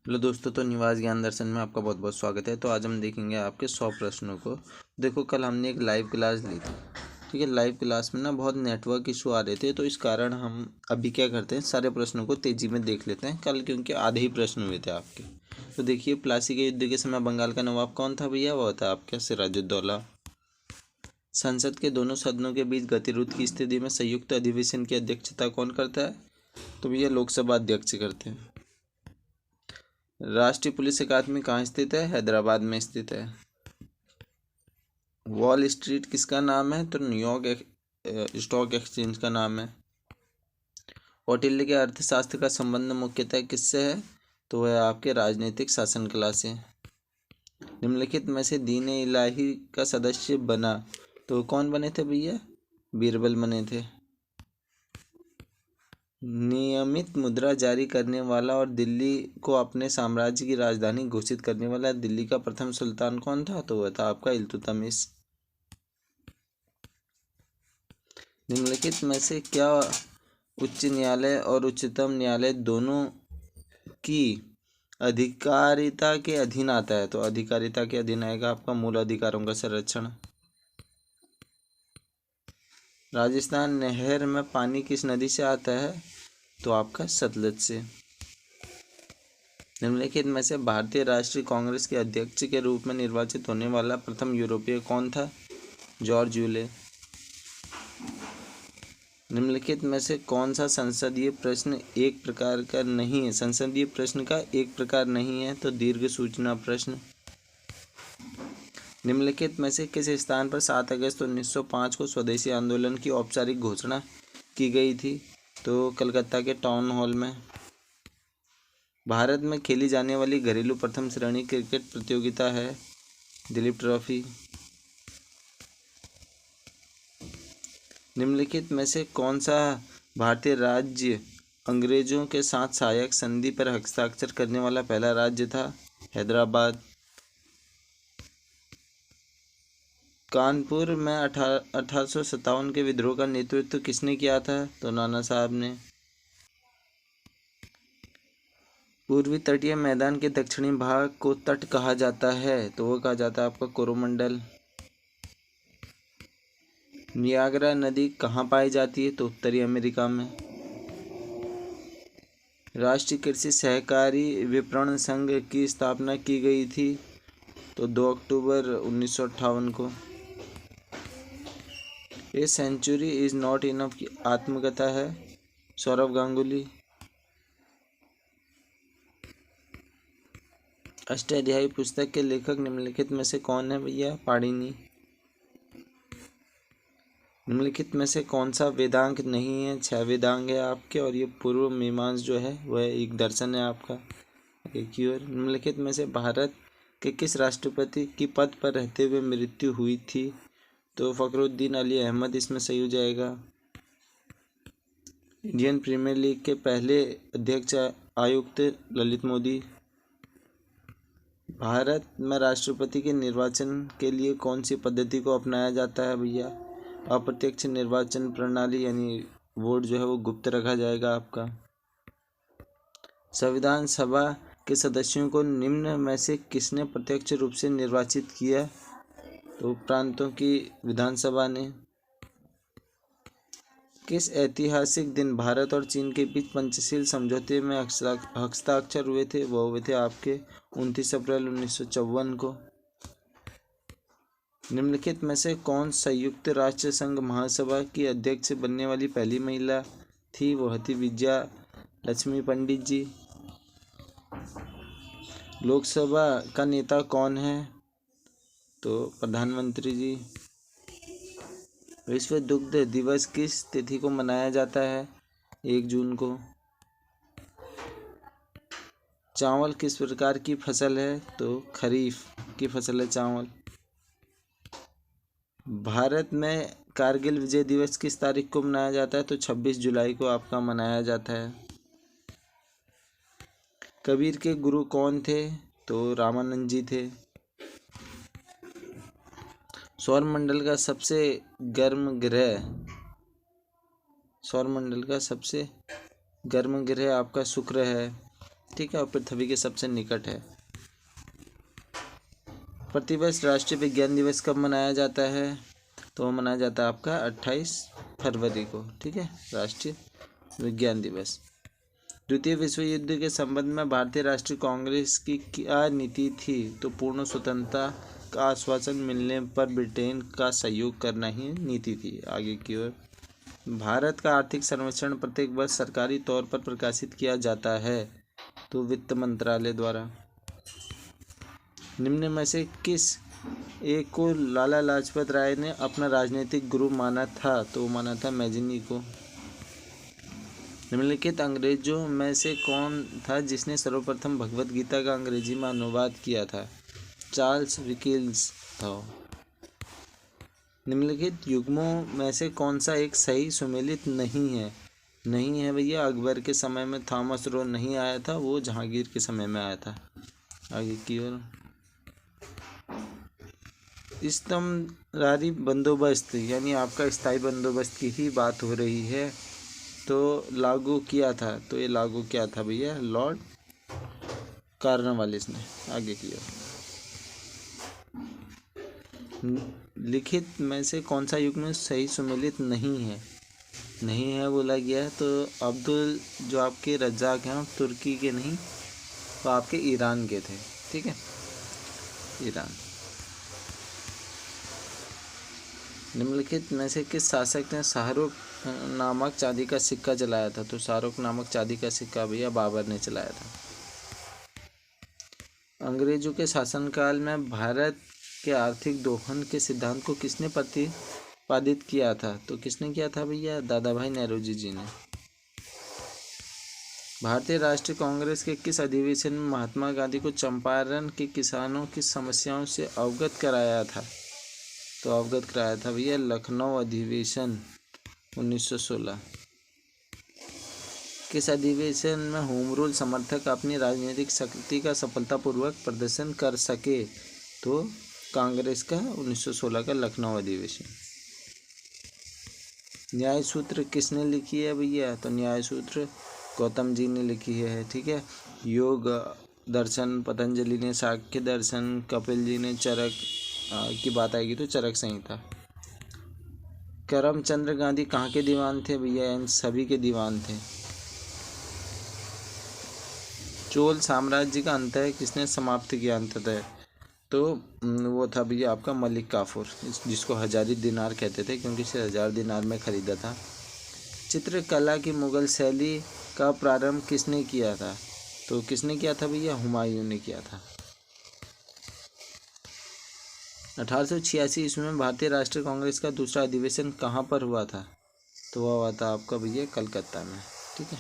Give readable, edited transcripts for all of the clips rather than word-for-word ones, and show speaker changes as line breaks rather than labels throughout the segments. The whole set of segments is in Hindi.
हेलो दोस्तों, तो निवास ज्ञान दर्शन में आपका बहुत बहुत स्वागत है। तो आज हम देखेंगे आपके 100 प्रश्नों को। देखो, कल हमने एक लाइव क्लास ली थी। ठीक है, लाइव क्लास में ना बहुत नेटवर्क इशू आ रहे थे, तो इस कारण हम अभी क्या करते हैं, सारे प्रश्नों को तेजी में देख लेते हैं कल, क्योंकि आधे ही प्रश्न हुए थे आपके। तो देखिए, प्लासी के युद्ध के समय बंगाल का नवाब कौन था भैया? वो था आपका सिराजुद्दौला। संसद के दोनों सदनों के बीच गतिरोध की स्थिति में संयुक्त अधिवेशन की अध्यक्षता कौन करता है? तो भैया लोकसभा अध्यक्ष करते हैं। राष्ट्रीय पुलिस अकादमी कहाँ स्थित है? हैदराबाद में स्थित है। वॉल स्ट्रीट किसका नाम है? तो न्यूयॉर्क स्टॉक एक्सचेंज का नाम है। कौटिल्य के अर्थशास्त्र का संबंध मुख्यतः किससे है? तो वह आपके राजनीतिक शासन कला से। निम्नलिखित में से दीन इलाही का सदस्य बना तो कौन बने थे भैया? बीरबल बने थे। नियमित मुद्रा जारी करने वाला और दिल्ली को अपने साम्राज्य की राजधानी घोषित करने वाला दिल्ली का प्रथम सुल्तान कौन था? तो वह था आपका इल्तुतमिश। निम्नलिखित में से क्या उच्च न्यायालय और उच्चतम न्यायालय दोनों की अधिकारिता के अधीन आता है? तो अधिकारिता के अधीन आएगा आपका मूल अधिकारों का संरक्षण। राजस्थान नहर में पानी किस नदी से आता है? तो आपका सतलज से। निम्नलिखित में से भारतीय राष्ट्रीय कांग्रेस के अध्यक्ष के रूप में निर्वाचित होने वाला प्रथम यूरोपीय कौन था? George Yule. निम्नलिखित में से कौन सा संसदीय प्रश्न एक प्रकार का नहीं है? संसदीय प्रश्न का एक प्रकार नहीं है, तो दीर्घ सूचना प्रश्न। निम्नलिखित में से किस स्थान पर 7 अगस्त 1905 को स्वदेशी आंदोलन की औपचारिक घोषणा की गई थी? तो कलकत्ता के टाउन हॉल में। भारत में खेली जाने वाली घरेलू प्रथम श्रेणी क्रिकेट प्रतियोगिता है दिलीप ट्रॉफी। निम्नलिखित में से कौन सा भारतीय राज्य अंग्रेजों के साथ सहायक संधि पर हस्ताक्षर करने वाला पहला राज्य था? हैदराबाद। कानपुर में 1857 के विद्रोह का नेतृत्व किसने किया था? तो नाना साहब ने। पूर्वी तटीय मैदान के दक्षिणी भाग को तट कहा जाता है, तो वो कहा जाता है आपका कोरोमंडल। नियाग्रा नदी कहाँ पाई जाती है? तो उत्तरी अमेरिका में। राष्ट्रीय कृषि सहकारी विपणन संघ की स्थापना की गई थी, तो 2 अक्टूबर 1958 को। A century is not enough की आत्मकथा है सौरव गांगुली। अष्टाध्यायी पुस्तक के लेखक निम्नलिखित में से कौन है भैया? पाणिनि। निम्नलिखित में से कौन सा वेदांग नहीं है? 6 वेदांग है आपके, और ये पूर्व मीमांस जो है वह एक दर्शन है आपका एक ही। और निम्नलिखित में से भारत के किस राष्ट्रपति की पद पर रहते हुए मृत्यु हुई थी? तो फखरुद्दीन अली अहमद इसमें सही हो जाएगा। इंडियन प्रीमियर लीग के पहले अध्यक्ष आयुक्त ललित मोदी। भारत में राष्ट्रपति के निर्वाचन के लिए कौन सी पद्धति को अपनाया जाता है भैया? अप्रत्यक्ष निर्वाचन प्रणाली, यानी वोट जो है वो गुप्त रखा जाएगा आपका। संविधान सभा के सदस्यों को निम्न में से किसने प्रत्यक्ष रूप से निर्वाचित किया? तो प्रांतों की विधानसभा ने। किस ऐतिहासिक दिन भारत और चीन के बीच पंचशील समझौते में हस्ताक्षर हुए थे? वो हुए थे आपके 29 अप्रैल 1954 को। निम्नलिखित में से कौन संयुक्त राष्ट्र संघ महासभा की अध्यक्ष बनने वाली पहली महिला थी? वह थी विजया लक्ष्मी पंडित जी। लोकसभा का नेता कौन है? तो प्रधानमंत्री जी। विश्व दुग्ध दिवस किस तिथि को मनाया जाता है? 1 जून को। चावल किस प्रकार की फसल है? तो खरीफ की फसल है चावल। भारत में कारगिल विजय दिवस किस तारीख को मनाया जाता है? तो 26 जुलाई को आपका मनाया जाता है। कबीर के गुरु कौन थे? तो रामानंद जी थे। सौरमंडल का सबसे गर्म ग्रह आपका शुक्र है। ठीक है, और पृथ्वी के सबसे निकट है। प्रतिवर्ष राष्ट्रीय विज्ञान दिवस कब मनाया जाता है? तो वो मनाया जाता है आपका 28 फरवरी को। ठीक है, राष्ट्रीय विज्ञान दिवस। द्वितीय विश्व युद्ध के संबंध में भारतीय राष्ट्रीय कांग्रेस की क्या नीति थी? तो पूर्ण स्वतंत्रता का आश्वासन मिलने पर ब्रिटेन का सहयोग करना ही नीति थी। आगे की ओर, भारत का आर्थिक सर्वेक्षण प्रत्येक वर्ष सरकारी तौर पर प्रकाशित किया जाता है। तो वित्त मंत्रालय द्वारा। निम्न में से किस एक को लाला लाजपत राय ने अपना राजनीतिक गुरु माना था? तो वो माना था मैजिनी को। निम्नलिखित अंग्रेजों में से कौन था जिसने सर्वप्रथम भगवत गीता का अंग्रेजी में अनुवाद किया था? चार्ल्स डिकेंस था। निम्नलिखित युग्मों में से कौन सा एक सही सुमेलित नहीं है? नहीं है भैया, अकबर के समय में थॉमस रो नहीं आया था, वो जहांगीर के समय में आया था। आगे की ओर, इस्तमरारी बंदोबस्त यानी आपका स्थायी बंदोबस्त की ही बात हो रही है, तो लागू किया था। तो ये लागू किया था भैया लॉर्ड कॉर्नवालिस ने। आगे की ओर, लिखित में से कौन सा युग्म सही सुमेलित नहीं है? नहीं है बोला गया है, तो अब्दुल जो आपके रज्जाक हैं तुर्की के नहीं, तो आपके ईरान के थे। ठीक है, ईरान। निम्नलिखित में से किस शासक ने शाहरुख नामक चांदी का सिक्का जलाया था? तो शाहरुख नामक चांदी का सिक्का भैया बाबर ने चलाया था। अंग्रेजों के शासनकाल में भारत के आर्थिक दोहन के सिद्धांत को किसने प्रतिपादित किया था? तो किसने किया था भैया? दादा भाई नौरोजी जी ने। भारतीय राष्ट्रीय कांग्रेस के किस अधिवेशन में महात्मा गांधी को चंपारण के किसानों की समस्याओं से अवगत कराया था? तो अवगत कराया था भैया लखनऊ अधिवेशन 1916। किस अधिवेशन में होम रूल समर्थक अपनी राजनीतिक शक्ति का सफलतापूर्वक प्रदर्शन कर सके? तो कांग्रेस का 1916 का लखनऊ अधिवेशन। न्याय सूत्र किसने लिखी है भैया? तो न्याय सूत्र गौतम जी ने लिखी है। ठीक है, योग दर्शन पतंजलि ने, सांख्य दर्शन कपिल जी ने, चरक की बात आएगी तो चरक संहिता। करमचंद गांधी कहाँ के दीवान थे भैया? इन सभी के दीवान थे। चोल साम्राज्य का अंतः किसने समाप्त किया अंततः? तो वो था भैया आपका मलिक काफूर, जिसको हजारी दिनार कहते थे क्योंकि इसे 1000 दिनार में खरीदा था। चित्रकला की मुगल शैली का प्रारंभ किसने किया था? तो किसने किया था भैया? हुमायूं ने किया था। 1886 ईस्वी में भारतीय राष्ट्रीय कांग्रेस का दूसरा अधिवेशन कहाँ पर हुआ था? तो वह हुआ था आपका भैया कलकत्ता में। ठीक है,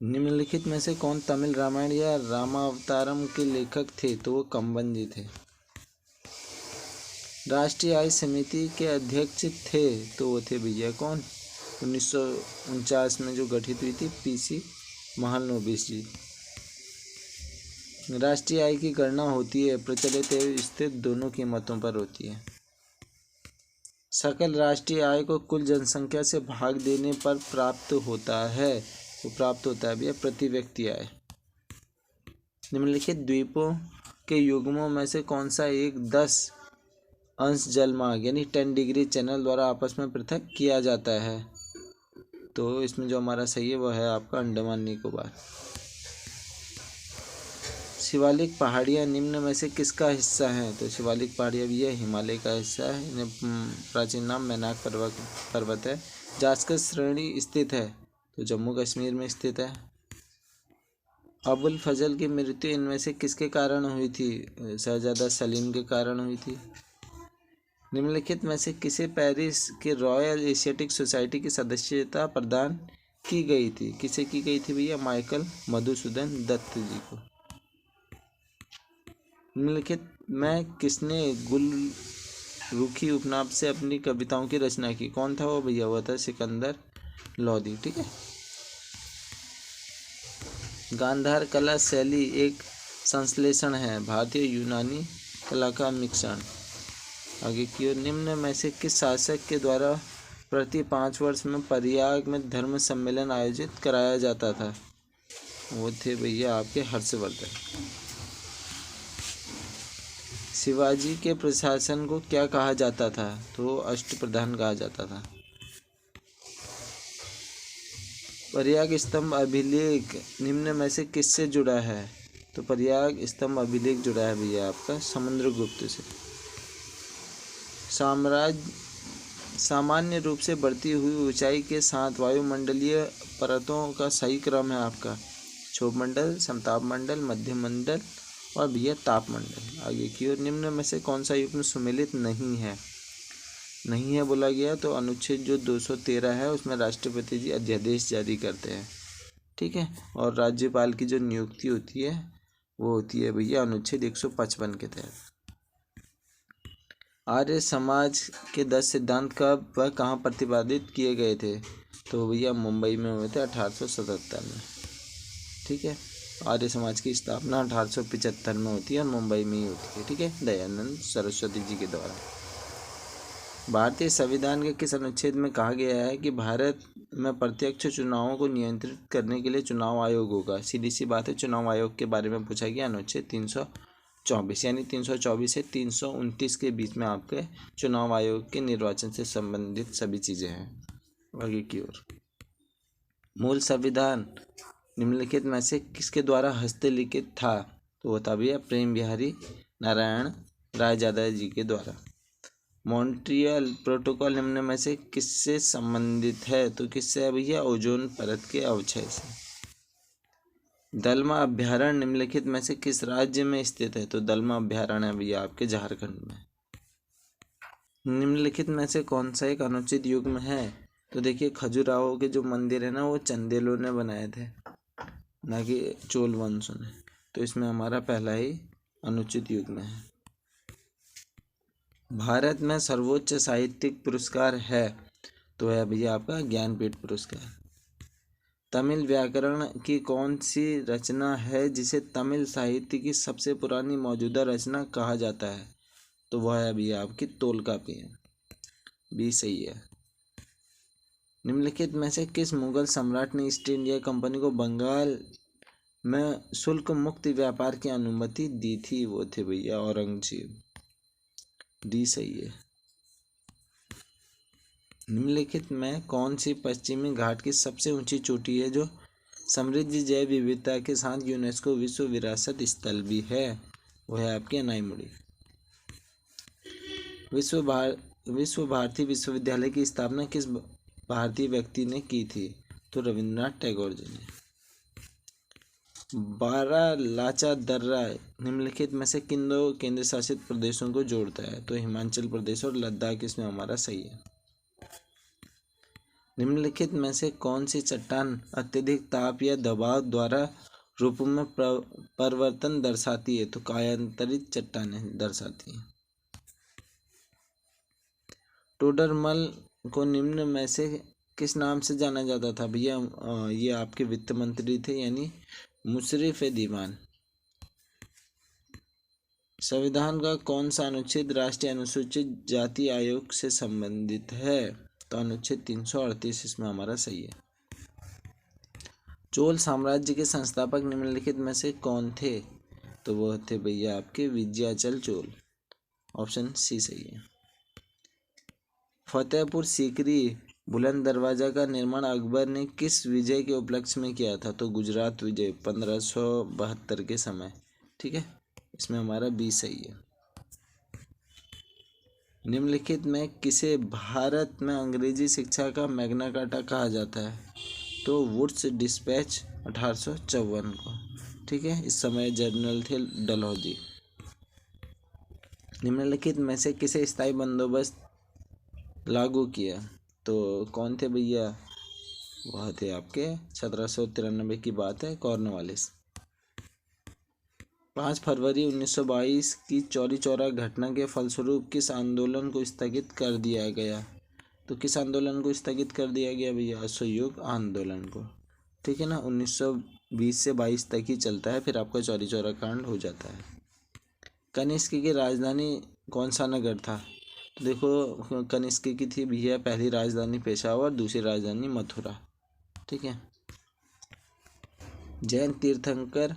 निम्नलिखित में से कौन तमिल रामायण या रामावतारम के लेखक थे? तो वो कंबन जी थे। राष्ट्रीय आय समिति के अध्यक्ष थे, तो वो थे भैया कौन? 1949 में जो गठित हुई थी, पीसी महालनोबिस जी। राष्ट्रीय आय की गणना होती है प्रचलित एवं स्थिर दोनों कीमतों पर होती है। सकल राष्ट्रीय आय को कुल जनसंख्या से भाग देने पर प्राप्त होता है। वो प्राप्त होता है भैया प्रति व्यक्ति आय। निम्नलिखित द्वीपों के युग्मों में से कौन सा एक 10 अंश जलमार्ग यानी 10 डिग्री चैनल द्वारा आपस में पृथक किया जाता है? तो इसमें जो हमारा सही है वह है आपका अंडमान निकोबार। शिवालिक पहाड़ियाँ निम्न में से किसका हिस्सा हैं? तो शिवालिक पहाड़ियाँ भी है हिमालय का हिस्सा है। इन्हें प्राचीन नाम मैनाक पर्वत है। जास्कर श्रेणी स्थित है, तो जम्मू कश्मीर में स्थित है। अबुल फजल की मृत्यु इनमें से किसके कारण हुई थी? शहजादा सलीम के कारण हुई थी। निम्नलिखित में से किसे पेरिस के रॉयल एशियाटिक सोसाइटी की सदस्यता प्रदान की गई थी? किसे की गई थी भैया? माइकल मधुसूदन दत्त जी को। निम्नलिखित में किसने गुलरुखी उपनाम से अपनी कविताओं की रचना की? कौन था वो भैया? वो था सिकंदर लोदी। ठीक है, गांधार कला शैली एक संश्लेषण है, भारतीय यूनानी कला का मिश्रण। आगे की ओर, निम्न में से किस शासक के द्वारा प्रति 5 वर्ष में प्रयाग में धर्म सम्मेलन आयोजित कराया जाता था? वो थे भैया आपके हर्षवर्धन। शिवाजी के प्रशासन को क्या कहा जाता था? तो अष्टप्रधान कहा जाता था। प्रयाग स्तंभ अभिलेख निम्न में से किससे जुड़ा है? तो प्रयाग स्तंभ अभिलेख जुड़ा है भैया आपका समुद्रगुप्त से। साम्राज्य सामान्य रूप से बढ़ती हुई ऊंचाई के साथ वायुमंडलीय परतों का सही क्रम है आपका क्षोभमंडल, समतापमंडल, मध्यमंडल और भैया तापमंडल। आगे की ओर निम्न में से कौन सा युग्म सुमेलित नहीं है? नहीं है बोला गया तो अनुच्छेद जो 213 है उसमें राष्ट्रपति जी अध्यादेश जारी करते हैं, ठीक है। और राज्यपाल की जो नियुक्ति होती है वो होती है भैया अनुच्छेद 155 के तहत। आर्य समाज के 10 सिद्धांत कब व कहाँ प्रतिपादित किए गए थे? तो भैया मुंबई में हुए थे 1877 में, ठीक है। आर्य समाज की स्थापना 1875 में होती है और मुंबई में ही होती है, ठीक है, दयानंद सरस्वती जी के द्वारा। भारतीय संविधान के किस अनुच्छेद में कहा गया है कि भारत में प्रत्यक्ष चुनावों को नियंत्रित करने के लिए चुनाव आयोग होगा? सीधी सी बात है, चुनाव आयोग के बारे में पूछा गया अनुच्छेद 324, यानी 324 से 329 के बीच में आपके चुनाव आयोग के निर्वाचन से संबंधित सभी चीज़ें हैं। आगे की ओर मूल संविधान निम्नलिखित में से किसके द्वारा हस्तलिखित था? तो वो था भैया प्रेम बिहारी नारायण रायजादा जी के द्वारा। मॉन्ट्रियल प्रोटोकॉल निम्न में से किससे संबंधित है? तो किससे है भैया? ओजोन परत के अवक्षय से। दलमा अभ्यारण्य निम्नलिखित में से किस राज्य में स्थित है? तो दलमा अभ्यारण्य है भैया आपके झारखंड में। निम्नलिखित में से कौन सा एक अनुचित युग्म है? तो देखिए खजुराहो के जो मंदिर है ना वो चंदेलों ने बनाए थे, ना कि चोल वंशों ने, तो इसमें हमारा पहला ही अनुचित युग्म है। भारत में सर्वोच्च साहित्यिक पुरस्कार है? तो है भैया आपका ज्ञानपीठ पुरस्कार। तमिल व्याकरण की कौन सी रचना है जिसे तमिल साहित्य की सबसे पुरानी मौजूदा रचना कहा जाता है? तो वह है भैया आपकी तोलकाप्पियम, भी सही है। निम्नलिखित में से किस मुगल सम्राट ने ईस्ट इंडिया कंपनी को बंगाल में शुल्क मुक्त व्यापार की अनुमति दी थी? वो थे भैया औरंगजेब, डी सही है। निम्नलिखित में कौन सी पश्चिमी घाट की सबसे ऊंची चोटी है जो समृद्ध जैव विविधता के साथ यूनेस्को विश्व विरासत स्थल भी है? वो है आपकी अनाईमुड़ी। विश्व भारती विश्वविद्यालय की स्थापना किस भारतीय व्यक्ति ने की थी? तो रविंद्रनाथ टैगोर जी ने। बारालाचा दर्रा निम्नलिखित में से किन दो केंद्र शासित प्रदेशों को जोड़ता है? तो हिमाचल प्रदेश और लद्दाख इसमें हमारा सही है। निम्नलिखित में से कौन सी चट्टान अत्यधिक ताप या दबाव द्वारा रूप में परिवर्तन दर्शाती है? तो कायांतरित चट्टानें दर्शाती हैं। टोडरमल को निम्न में से किस नाम से जाना जाता था? भैया ये आपके वित्त मंत्री थे, यानी मुशर्रफ दीवान। संविधान का कौन सा अनुच्छेद राष्ट्रीय अनुसूचित जाति आयोग से संबंधित है? तो अनुच्छेद 338 इसमें हमारा सही है। चोल साम्राज्य के संस्थापक निम्नलिखित में से कौन थे? तो वह थे भैया आपके विजयाचल चोल, ऑप्शन सी सही है। फतेहपुर सीकरी बुलंद दरवाजा का निर्माण अकबर ने किस विजय के उपलक्ष्य में किया था? तो गुजरात विजय 1572 के समय, ठीक है, इसमें हमारा बी सही है। निम्नलिखित में किसे भारत में अंग्रेजी शिक्षा का मैग्ना कार्टा कहा जाता है? तो वुड्स डिस्पैच 1854 को, ठीक है, इस समय जनरल थे डलहौजी। निम्नलिखित में से किसे स्थायी बंदोबस्त लागू किया? तो कौन थे भैया? वह थे आपके 1793 की बात है, कॉर्नवालिस। 5 फरवरी 1922 की चौरी चौरा घटना के फलस्वरूप किस आंदोलन को स्थगित कर दिया गया? तो किस आंदोलन को स्थगित कर दिया गया भैया? असहयोग आंदोलन को, ठीक है ना। 1920 से 22 तक ही चलता है, फिर आपका चौरी चौरा कांड हो जाता है। कनिष्क की राजधानी कौन सा नगर था? तो देखो कनिष्क की थी भैया पहली राजधानी पेशावर, दूसरी राजधानी मथुरा, ठीक है। जैन तीर्थंकर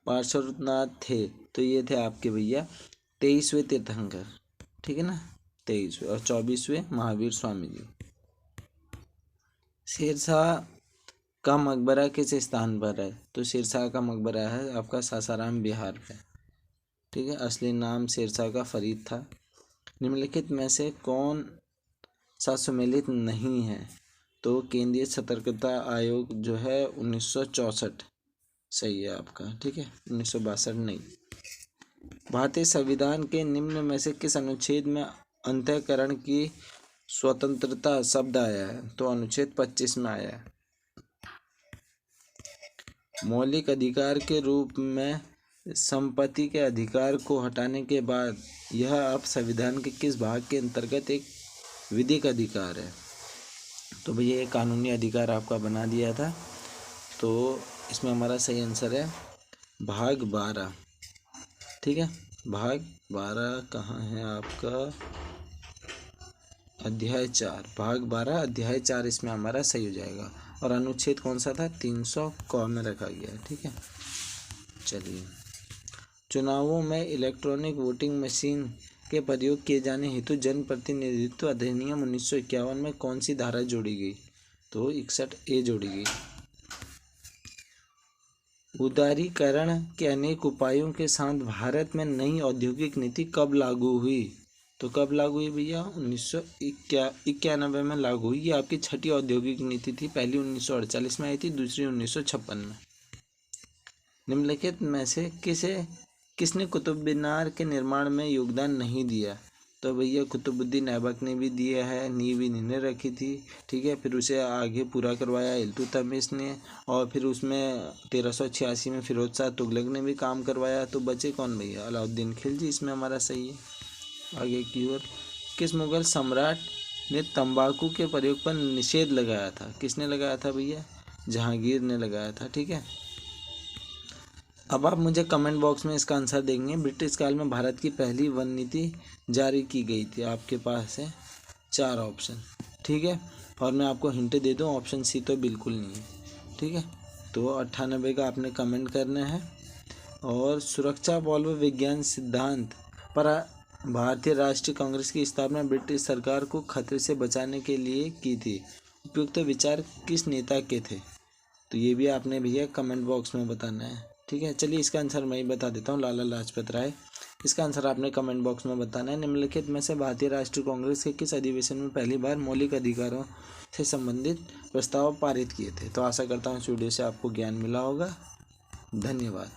पार्श्वनाथ थे, तो ये थे आपके भैया 23वें तीर्थंकर, ठीक है ना, 23वें, और 24वें महावीर स्वामी जी। शेरशाह का मकबरा किस स्थान पर है? तो शेरशाह का मकबरा है आपका सासाराम बिहार में, ठीक है। असली नाम शेरशाह का फरीद था। निम्नलिखित में से कौन सा सुमेलित नहीं है? तो केंद्रीय सतर्कता आयोग जो है 1964 सही है आपका, ठीक है, 1962 नहीं। भारतीय संविधान के निम्न में से किस अनुच्छेद में अंतःकरण की स्वतंत्रता शब्द आया है? तो अनुच्छेद 25 में आया है। मौलिक अधिकार के रूप में संपत्ति के अधिकार को हटाने के बाद यह अब संविधान के किस भाग के अंतर्गत एक विधिक अधिकार है? तो भैया ये कानूनी अधिकार आपका बना दिया था, तो इसमें हमारा सही आंसर है भाग 12, ठीक है। भाग 12 कहाँ है आपका? अध्याय 4, भाग 12 अध्याय 4 इसमें हमारा सही हो जाएगा। और अनुच्छेद कौन सा था? 300 क में रखा गया, ठीक है। चलिए, चुनावों में इलेक्ट्रॉनिक वोटिंग मशीन के प्रयोग किए जाने हेतु जनप्रतिनिधित्व अधिनियम 1951 में कौन सी धारा जोड़ी गई? तो 61A जोड़ी गई। उदारीकरण के अनेक उपायों के साथ भारत में नई औद्योगिक नीति कब लागू हुई? तो कब लागू हुई भैया? 1991 में लागू हुई। ये आपकी छठी औद्योगिक नीति थी। पहली 1948 में आई थी, दूसरी 1956 में। निम्नलिखित में से किसने कुतुब मीनार के निर्माण में योगदान नहीं दिया? तो भैया कुतुबुद्दीन ऐबक ने भी दिया है, नींव इन्होंने रखी थी, ठीक है। फिर उसे आगे पूरा करवाया इल्तुतमिश ने, और फिर उसमें 1386 में फिरोज शाह तुगलक ने भी काम करवाया। तो बचे कौन भैया? अलाउद्दीन खिलजी, इसमें हमारा सही है। आगे की ओर, किस मुगल सम्राट ने तंबाकू के प्रयोग पर निषेध लगाया था? किसने लगाया था भैया? जहांगीर ने लगाया था, ठीक है। अब आप मुझे कमेंट बॉक्स में इसका आंसर देंगे। ब्रिटिश काल में भारत की पहली वन नीति जारी की गई थी। आपके पास है 4 ऑप्शन, ठीक है। और मैं आपको हिंट दे दूं, ऑप्शन सी तो बिल्कुल नहीं है, ठीक है। तो 98 का आपने कमेंट करना है। और सुरक्षा बल व विज्ञान सिद्धांत पर भारतीय राष्ट्रीय कांग्रेस की स्थापना ब्रिटिश सरकार को खतरे से बचाने के लिए की थी। उपयुक्त विचार किस नेता के थे? तो ये भी आपने भैया कमेंट बॉक्स में बताना है, ठीक है। चलिए, इसका आंसर मैं ही बता देता हूँ, लाला लाजपत राय। इसका आंसर आपने कमेंट बॉक्स में बताना है। निम्नलिखित में से भारतीय राष्ट्रीय कांग्रेस के किस अधिवेशन में पहली बार मौलिक अधिकारों से संबंधित प्रस्ताव पारित किए थे? तो आशा करता हूँ इस वीडियो से आपको ज्ञान मिला होगा। धन्यवाद।